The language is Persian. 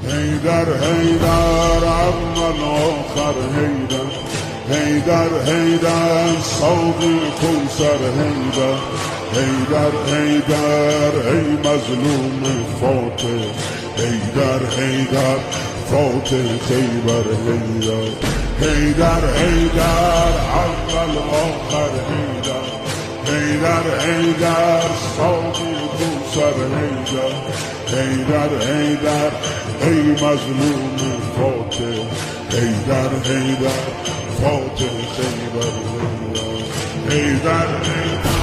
حیدر حیدر اول آخر حیدر حیدر حیدر ساقی کوثر حیدر حیدر حیدر ای مظلوم فاتح حیدر حیدر فاتح خیبر حیدر حیدر حیدر اول آخر حیدر حیدر حیدر ساقی کوثر حیدر حیدر حیدر ای مظلوم فاتح حیدر حیدر فاتح خیبر حیدر حیدر